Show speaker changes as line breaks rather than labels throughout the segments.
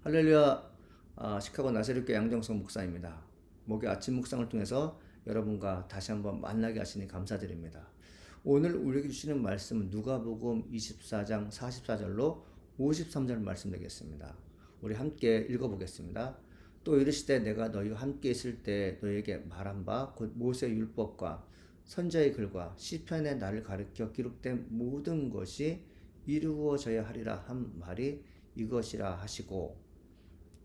할렐루야. 시카고 나세렛교회 양정석 목사입니다. 목요 아침 묵상을 통해서 여러분과 다시 한번 만나게 하시니 감사드립니다. 오늘 우리에게 주시는 말씀은 누가복음 24장 44절로 53절 말씀 되겠습니다. 우리 함께 읽어보겠습니다. 또 이르시되 내가 너희와 함께 있을 때 너희에게 말한 바 곧 모세 율법과 선지자의 글과 시편의 나를 가르쳐 기록된 모든 것이 이루어져야 하리라 한 말이 이것이라 하시고,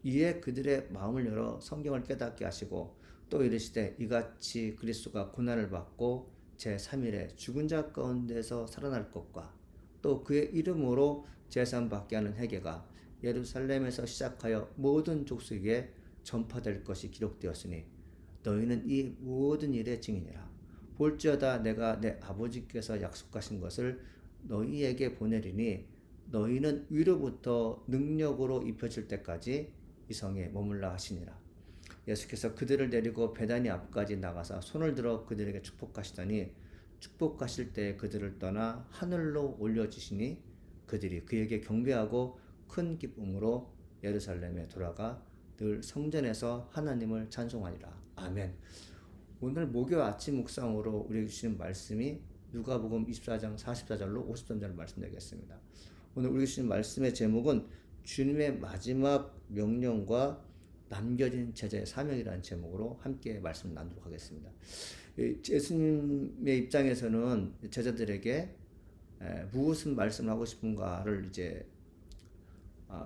이에 그들의 마음을 열어 성경을 깨닫게 하시고, 또 이르시되 이같이 그리스도가 고난을 받고 제3일에 죽은 자 가운데서 살아날 것과 또 그의 이름으로 제사함 받게 하는 회개가 예루살렘에서 시작하여 모든 족속에게 전파될 것이 기록되었으니 너희는 이 모든 일의 증인이라. 볼지어다 내가 내 아버지께서 약속하신 것을 너희에게 보내리니 너희는 위로부터 능력으로 입혀질 때까지 이 성에 머물라 하시니라. 예수께서 그들을 데리고 베다니 앞까지 나가서 손을 들어 그들에게 축복하시더니 축복하실 때 그들을 떠나 하늘로 올려주시니 그들이 그에게 경배하고 큰 기쁨으로 예루살렘에 돌아가 늘 성전에서 하나님을 찬송하니라. 아멘. 오늘 목요 아침 묵상으로 우리에게 주시는 말씀이 누가복음 24장 44절로 53절 말씀 되겠습니다. 오늘 우리에게 주시는 말씀의 제목은 주님의 마지막 명령과 남겨진 제자의 사명이라는 제목으로 함께 말씀을 나누도록 하겠습니다. 예수님의 입장에서는 제자들에게 무엇을 말씀하고 싶은가를 이제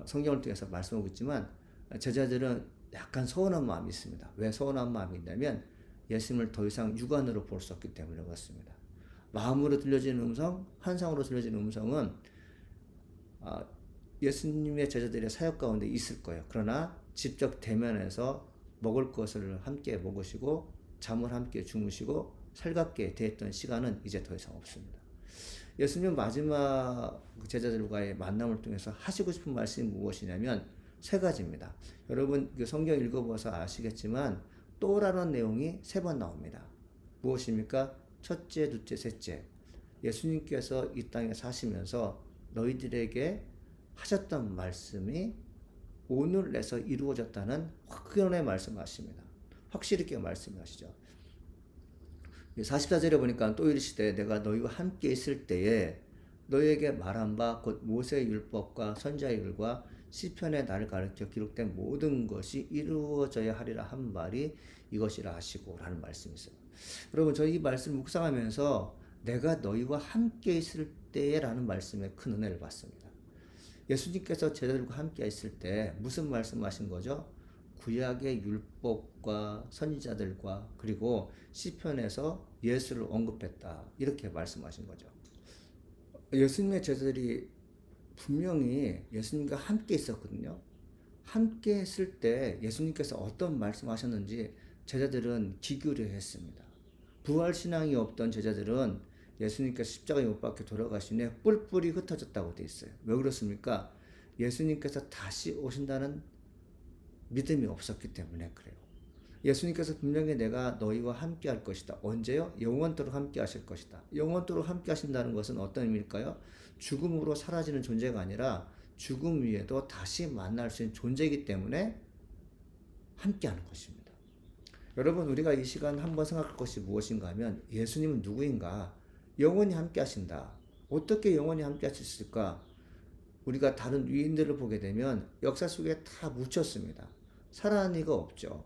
성경을 통해서 말씀하고 있지만, 제자들은 약간 서운한 마음이 있습니다. 왜 서운한 마음이 있냐면 예수님을 더 이상 육안으로 볼 수 없기 때문에 그렇습니다. 마음으로 들려지는 음성, 환상으로 들려지는 음성은 예수님의 제자들의 사역 가운데 있을 거예요. 그러나 직접 대면해서 먹을 것을 함께 먹으시고 잠을 함께 주무시고 살갑게 대했던 시간은 이제 더 이상 없습니다. 예수님 마지막 제자들과의 만남을 통해서 하시고 싶은 말씀이 무엇이냐면 세 가지입니다. 여러분 성경 읽어보셔서 아시겠지만 또라는 내용이 세 번 나옵니다. 무엇입니까? 첫째, 둘째, 셋째. 예수님께서 이 땅에 사시면서 너희들에게 하셨던 말씀이 오늘에서 이루어졌다는 확연히 말씀하십니다. 확실히 있게 말씀하시죠. 44절에 보니까 또 이르시되 내가 너희와 함께 있을 때에 너희에게 말한 바 곧 모세의 율법과 선지자의 글과 시편의 나를 가르쳐 기록된 모든 것이 이루어져야 하리라 한 말이 이것이라 하시고 라는 말씀이 있어요. 여러분, 저희 이 말씀 묵상하면서 내가 너희와 함께 있을 때에 라는 말씀에 큰 은혜를 받습니다. 예수님께서 제자들과 함께 있을 때 무슨 말씀하신 거죠? 구약의 율법과 선지자들과 그리고 시편에서 예수를 언급했다, 이렇게 말씀하신 거죠. 예수님의 제자들이 분명히 예수님과 함께 있었거든요. 함께 했을 때 예수님께서 어떤 말씀하셨는지 제자들은 귀 기울여 했습니다. 부활신앙이 없던 제자들은 예수님께서 십자가에 못 박혀 돌아가신 후에 뿔뿔이 흩어졌다고 되어 있어요. 왜 그렇습니까? 예수님께서 다시 오신다는 믿음이 없었기 때문에 그래요. 예수님께서 분명히 내가 너희와 함께 할 것이다. 언제요? 영원토록 함께 하실 것이다. 영원토록 함께 하신다는 것은 어떤 의미일까요? 죽음으로 사라지는 존재가 아니라 죽음 위에도 다시 만날 수 있는 존재이기 때문에 함께 하는 것입니다. 여러분, 우리가 이 시간 한번 생각할 것이 무엇인가 하면 예수님은 누구인가? 영원히 함께 하신다. 어떻게 영원히 함께 하실 수 있을까? 우리가 다른 위인들을 보게 되면 역사 속에 다 묻혔습니다. 살아난 이가 없죠.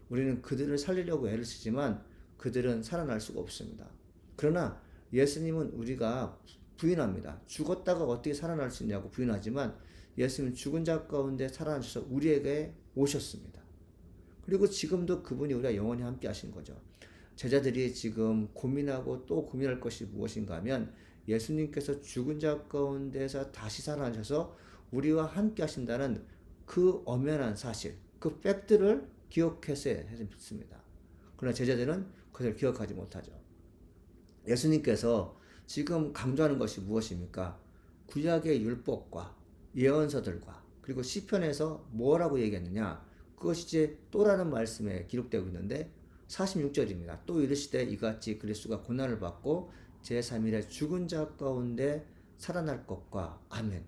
우리는 그들을 살리려고 애를 쓰지만 그들은 살아날 수가 없습니다. 그러나 예수님은 우리가 부인합니다. 죽었다가 어떻게 살아날 수 있냐고 부인하지만 예수님은 죽은 자 가운데 살아나셔서 우리에게 오셨습니다. 그리고 지금도 그분이 우리와 영원히 함께 하신 거죠. 제자들이 지금 고민하고 또 고민할 것이 무엇인가 하면 예수님께서 죽은 자 가운데서 다시 살아나셔서 우리와 함께 하신다는 그 엄연한 사실, 그 팩트를 기억해서 했습니다. 그러나 제자들은 그것을 기억하지 못하죠. 예수님께서 지금 강조하는 것이 무엇입니까? 구약의 율법과 예언서들과 그리고 시편에서 뭐라고 얘기했느냐? 그것이 이제 또라는 말씀에 기록되고 있는데 46절입니다. 또 이르시되 이같이 그리스도가 고난을 받고 제3일에 죽은 자 가운데 살아날 것과 아멘.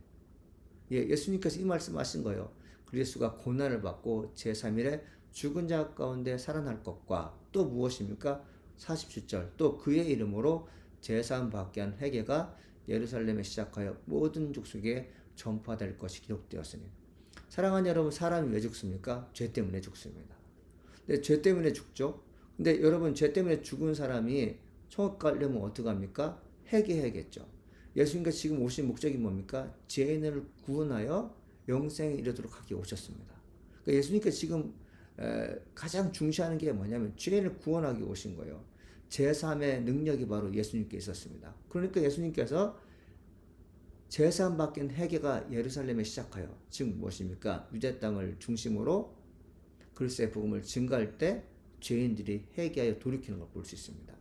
예수님께서 이 말씀하신 거예요. 그리스도가 고난을 받고 제3일에 죽은 자 가운데 살아날 것과 또 무엇입니까? 47절 또 그의 이름으로 제사함 받게 한 회개가 예루살렘에 시작하여 모든 족속에 전파될 것이 기록되었으니 사랑하는 여러분 사람이 왜 죽습니까? 죄 때문에 죽습니다. 근데 죄 때문에 죽죠. 근데 여러분 죄 때문에 죽은 사람이 천국 가려면 어떡합니까? 회개해야겠죠. 예수님께서 지금 오신 목적이 뭡니까? 죄인을 구원하여 영생에 이르도록 하기 오셨습니다. 그러니까 예수님께서 지금 가장 중시하는 게 뭐냐면 죄인을 구원하기 오신 거예요. 제3의 능력이 바로 예수님께 있었습니다. 그러니까 예수님께서 제3 바뀐 회개가 예루살렘에 시작하여 지금 무엇입니까? 유대 땅을 중심으로 그리스도의 복음을 증가할 때 죄인들이 회개하여 돌이키는 걸 볼 수 있습니다.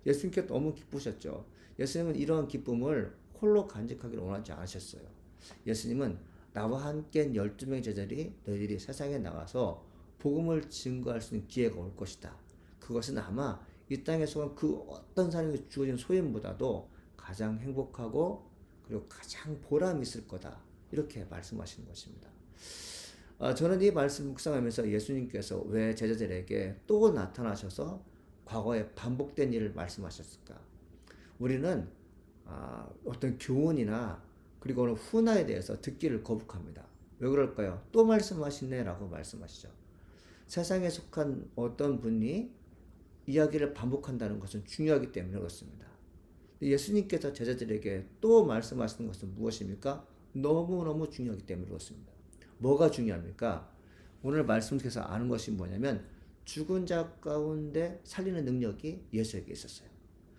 예수님께서 너무 기쁘셨죠. 예수님은 이러한 기쁨을 홀로 간직하기를 원하지 않으셨어요. 예수님은 나와 함께 12명의 제자들이 너희들이 세상에 나가서 복음을 증거할 수 있는 기회가 올 것이다. 그것은 아마 이 땅에서 그 어떤 사람에게 주어진 소임보다도 가장 행복하고 그리고 가장 보람 있을 거다. 이렇게 말씀하시는 것입니다. 저는 이 말씀 묵상하면서 예수님께서 왜 제자들에게 또 나타나셔서 과거에 반복된 일을 말씀하셨을까? 우리는 어떤 교훈이나 그리고 훈화에 대해서 듣기를 거북합니다. 왜 그럴까요? 또 말씀하시네 라고 말씀하시죠. 세상에 속한 어떤 분이 이야기를 반복한다는 것은 중요하기 때문에 그렇습니다. 예수님께서 제자들에게 또 말씀하시는 것은 무엇입니까? 너무너무 중요하기 때문에 그렇습니다. 뭐가 중요합니까? 오늘 말씀께서 아는 것이 뭐냐면 죽은 자 가운데 살리는 능력이 예수에게 있었어요.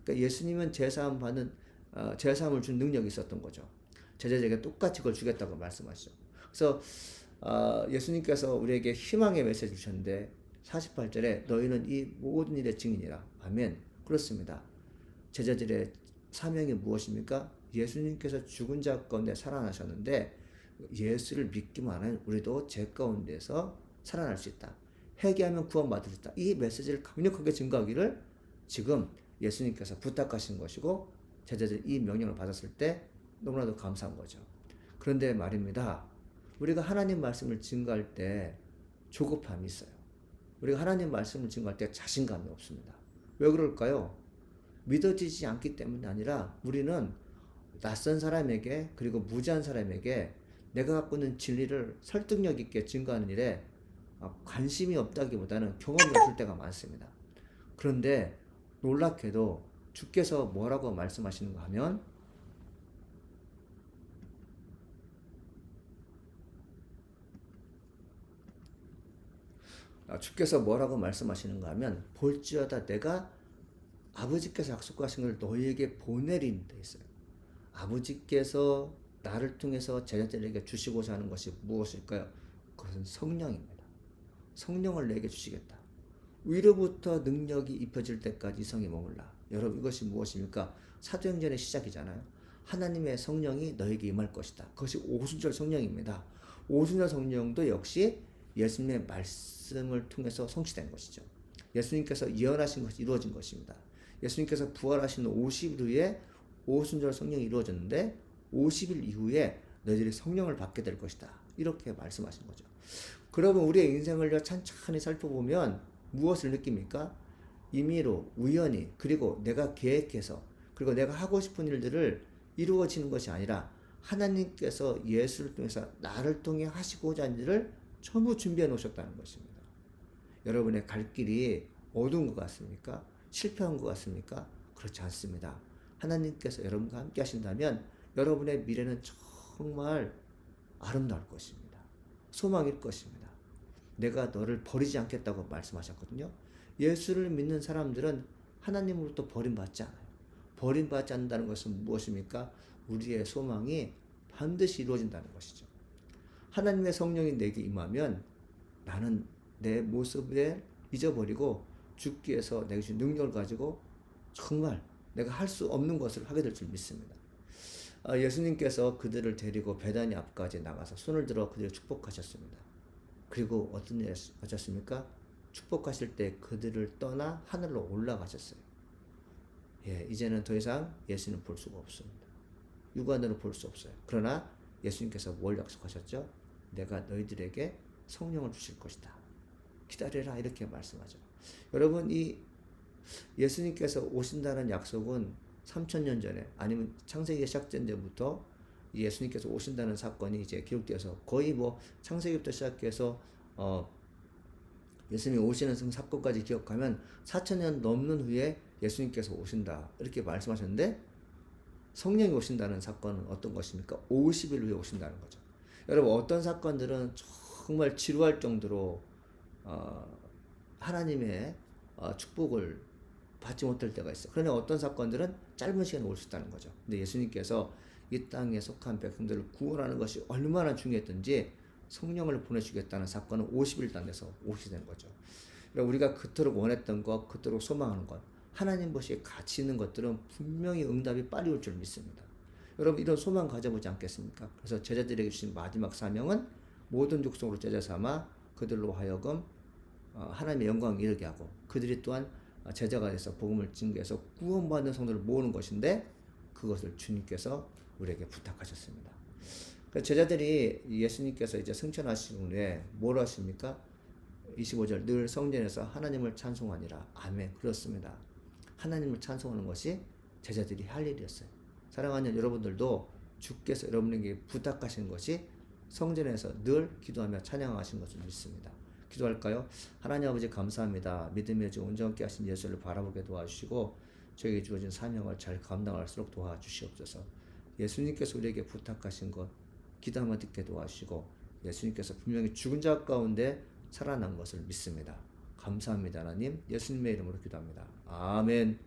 그러니까 예수님은 제사함을 준 능력이 있었던 거죠. 제자들에게 똑같이 그걸 주겠다고 말씀하시죠. 그래서 예수님께서 우리에게 희망의 메시지 주셨는데 48절에 너희는 이 모든 일의 증인이라. 아멘. 그렇습니다. 제자들의 사명이 무엇입니까? 예수님께서 죽은 자 가운데 살아나셨는데 예수를 믿기만 하면 우리도 죄 가운데서 살아날 수 있다. 회개하면 구원받을 수 있다. 이 메시지를 강력하게 증거하기를 지금 예수님께서 부탁하신 것이고 제자들이 이 명령을 받았을 때 너무나도 감사한 거죠. 그런데 말입니다. 우리가 하나님 말씀을 증거할 때 조급함이 있어요. 우리가 하나님 말씀을 증거할 때 자신감이 없습니다. 왜 그럴까요? 믿어지지 않기 때문이 아니라 우리는 낯선 사람에게 그리고 무지한 사람에게 내가 갖고 있는 진리를 설득력 있게 증거하는 일에 관심이 없다기보다는 경험이 없을 때가 많습니다. 그런데 놀랍게도 주께서 뭐라고 말씀하시는가 하면 주께서 뭐라고 말씀하시는가 하면 볼지어다 내가 아버지께서 약속하신 걸 너희에게 보내린 데 있어요. 아버지께서 나를 통해서 제자들에게 주시고자 하는 것이 무엇일까요? 그것은 성령입니다. 성령을 내게 주시겠다. 위로부터 능력이 입혀질 때까지 성이 머물라. 여러분 이것이 무엇입니까? 사도행전의 시작이잖아요. 하나님의 성령이 너에게 임할 것이다. 그것이 오순절 성령입니다. 오순절 성령도 역시 예수님의 말씀을 통해서 성취된 것이죠. 예수님께서 예언하신 것이 이루어진 것입니다. 예수님께서 부활하신 50일 후에 오순절 성령이 이루어졌는데 50일 이후에 너희들이 성령을 받게 될 것이다. 이렇게 말씀하신 거죠. 그러면 우리의 인생을 천천히 살펴보면 무엇을 느낍니까? 임의로, 우연히, 그리고 내가 계획해서, 그리고 내가 하고 싶은 일들을 이루어지는 것이 아니라 하나님께서 예수를 통해서 나를 통해 하시고자 하는 일을 전부 준비해 놓으셨다는 것입니다. 여러분의 갈 길이 어두운 것 같습니까? 실패한 것 같습니까? 그렇지 않습니다. 하나님께서 여러분과 함께 하신다면 여러분의 미래는 정말 아름다울 것입니다. 소망일 것입니다. 내가 너를 버리지 않겠다고 말씀하셨거든요. 예수를 믿는 사람들은 하나님으로부터 버림받지 않아요. 버림받지 않는다는 것은 무엇입니까? 우리의 소망이 반드시 이루어진다는 것이죠. 하나님의 성령이 내게 임하면 나는 내 모습을 잊어버리고 주께 위해서 내게 주신 능력을 가지고 정말 내가 할 수 없는 것을 하게 될 줄 믿습니다. 예수님께서 그들을 데리고 베다니 앞까지 나가서 손을 들어 그들을 축복하셨습니다. 그리고 어떤 일을 하셨습니까? 축복하실 때 그들을 떠나 하늘로 올라가셨어요. 이제는 더 이상 예수는 볼 수가 없습니다. 육안으로 볼 수 없어요. 그러나 예수님께서 뭘 약속하셨죠? 내가 너희들에게 성령을 주실 것이다. 기다려라 이렇게 말씀하죠. 여러분 이 예수님께서 오신다는 약속은 3000년 전에 아니면 창세기가 시작된 때부터 예수님께서 오신다는 사건이 이제 기록되어서 거의 뭐 창세기부터 시작해서 예수님이 오시는 사건까지 기억하면 4000년 넘는 후에 예수님께서 오신다 이렇게 말씀하셨는데 성령이 오신다는 사건은 어떤 것입니까? 50일 후에 오신다는 거죠. 여러분 어떤 사건들은 정말 지루할 정도로 하나님의 축복을 받지 못할 때가 있어. 그러나 어떤 사건들은 짧은 시간에 올 수 있다는 거죠. 근데 예수님께서 이 땅에 속한 백성들을 구원하는 것이 얼마나 중요했던지 성령을 보내주겠다는 사건은 50일 단에서 오시게 된 거죠. 그러니까 우리가 그토록 원했던 것, 그토록 소망하는 것, 하나님 보시기에 가치 있는 것들은 분명히 응답이 빨리 올 줄 믿습니다. 여러분 이런 소망 가져보지 않겠습니까? 그래서 제자들에게 주신 마지막 사명은 모든 족속으로 제자 삼아 그들로 하여금 하나님의 영광을 이르게 하고 그들이 또한 제자가 돼서 복음을 증거해서 구원받는 성도를 모으는 것인데 그것을 주님께서 우리에게 부탁하셨습니다. 제자들이 예수님께서 이제 승천하신 후에 뭘 하십니까? 25절 늘 성전에서 하나님을 찬송하니라. 아멘. 그렇습니다. 하나님을 찬송하는 것이 제자들이 할 일이었어요. 사랑하는 여러분들도 주께서 여러분에게 부탁하신 것이 성전에서 늘 기도하며 찬양하신 것을 믿습니다. 기도할까요? 하나님 아버지 감사합니다. 믿음의 주 온전케 하신 예수를 바라보게 도와주시고 저에게 주어진 사명을 잘 감당할수록 도와주시옵소서. 예수님께서 우리에게 부탁하신 것 기도하며 듣게 도와주시고 예수님께서 분명히 죽은 자 가운데 살아난 것을 믿습니다. 감사합니다. 하나님 예수님의 이름으로 기도합니다. 아멘.